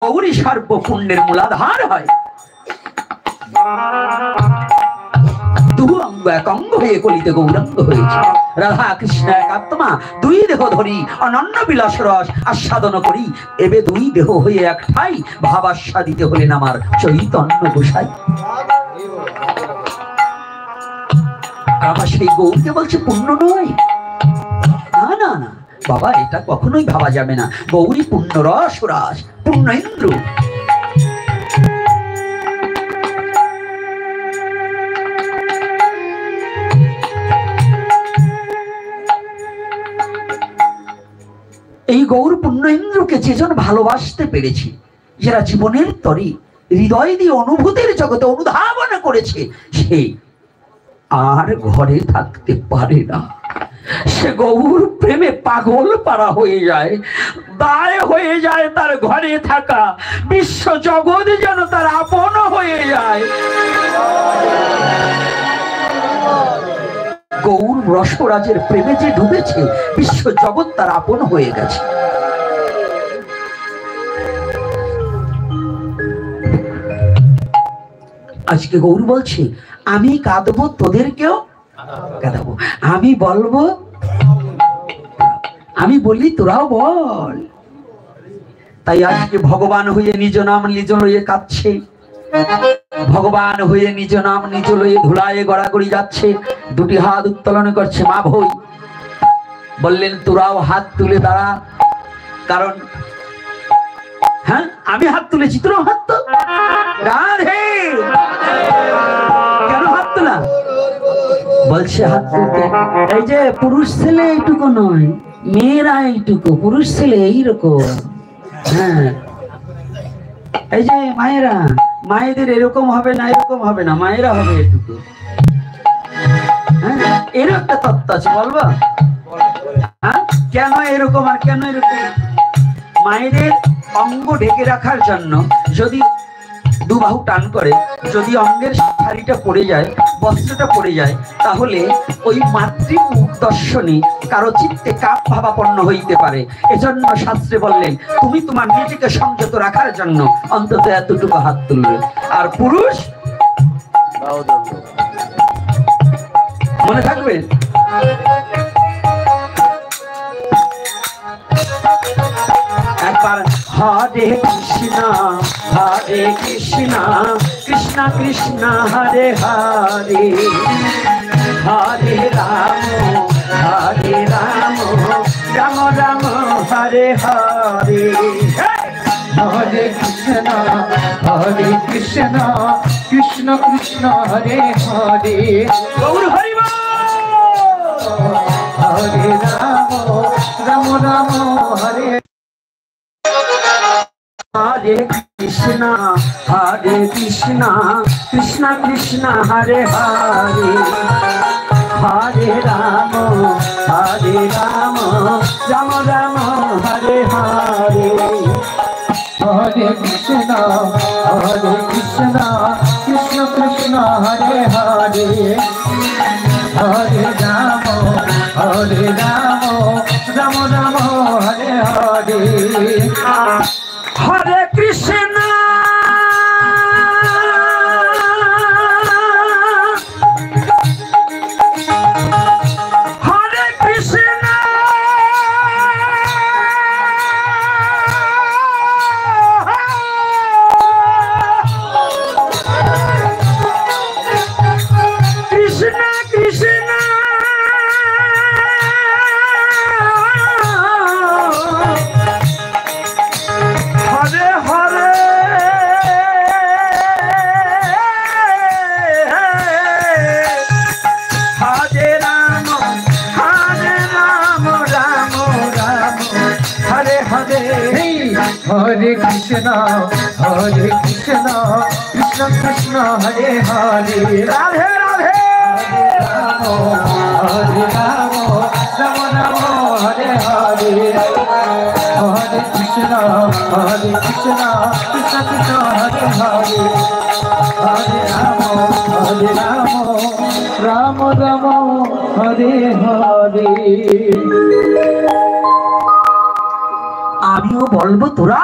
গৌরী সর্ব পুণ্যের মূলাধার হয়। দুই অঙ্গ এক অঙ্গ হয়ে কলিতে গৌরাঙ্গ হয়েছে। রাধা কৃষ্ণ এক আত্মা, দুই দেহ ধরি অনন্য বিলাস রস আস্বাদন করি। এবে দুই দেহ হয়ে এক ঠাই ভাবাস্বাদিতে হলেন আমার চৈতন্য গোসাই। আমার সেই গৌরকে বলছে পুণ্য নয়। না না না বাবা, এটা কখনোই ভাবা যাবে না। গৌরী পুণ্য রস রাস, পুণ্য ইন্দ্র। এই গৌর পুণ্য ইন্দ্রকে যেজন ভালোবাসতে পেরেছে, যারা জীবনের তরে হৃদয় দিয়ে অনুভূতির জগতে অনুধাবন করেছে, সে আর ঘরে থাকতে পারে না। সে গৌর প্রেমে পাগল পারা হয়ে যায়, দায় হয়ে যায় তার ঘরে থাকা। বিশ্ব জগৎ যেন তার আপন হয়ে যায়। গৌর রসরাজের প্রেমে যে ডুবেছে, বিশ্ব জগৎ তার আপন হয়ে গেছে। আজকে গৌর বলছে, আমি কাঁদবো তোদেরকেও কাঁদাবো, আমি বলবো, আমি বলি তোরাও বল। তাই আজকে ভগবান হয়ে নিজ নাম নিজ লয়ে কাঁদছে, ভগবান হয়ে নিজ নাম নিজ লয়ে ধুলায় গড়াগড়ি যাচ্ছে, দুটি হাত উত্তোলন করছে। মা ভই বললেন তোরাও হাত তুলে দাঁড়া, কারণ হ্যাঁ আমি হাত তুলেছি, তোরাও হাত তো। রাধে কেন হাত তোলা? বলছে হাত তুলতে, এই যে পুরুষ ছেলে এইটুকু নয়, মেয়েরা এইটুকু, পুরুষ ছেলে এইরকম। হ্যাঁ এই যে মায়েরা, মায়েদের এরকম হবে না, এরকম হবে না, মায়েরা হবে এটুকু। হ্যাঁ এর একটা তত্ত্ব আছে, বলবো? হ্যাঁ কেন এরকম আর কেন এরকম? মায়েদের অঙ্গ ঢেকে রাখার জন্য যদি দুবাহু টান করে, যদি অঙ্গের শাড়িটা পড়ে যায়, বস্ত্রটা পড়ে যায়, তাহলে ওই মাতৃমুখ দর্শনে কারো চিত্তে কাপ ভাবাপন্ন হইতে পারে। এজন্য শাস্ত্রে বললেন তুমি তোমার নিজেকে সংযত রাখার জন্য অন্তত এতটুকু হাত তুলবে। আর পুরুষ মনে থাকবে, একবার হরে কৃষ্ণ হরে কৃষ্ণ কৃষ্ণ কৃষ্ণ হরে হরে, হরে রাম রাম রাম হরে হরে। হরে কৃষ্ণ কৃষ্ণ কৃষ্ণ হরে হরে, গৌর হরি বল। হরে রাম রাম হরে। হরে কৃষ্ণ কৃষ্ণ কৃষ্ণ হরে হরে, হরে রাম রাম রাম হরে হরে। হরে কৃষ্ণ কৃষ্ণ কৃষ্ণ হরে হরে, হরে রাম রাম রাম হরে হরে। হরে কৃষ্ণ হরে কৃষ্ণ কৃষ্ণ কৃষ্ণ হরে হরে, হরে রাম রাম রাম হরে হরে। হরে কৃষ্ণ কৃষ্ণ কৃষ্ণ হরে হরে, রাধে রাধে। হরে রাম রাম হরে হরে। হরে কৃষ্ণ কৃষ্ণ কৃষ্ণ হরে হরে, হরে রাম রাম রাম হরে হরে। আমিও বলবো তোরা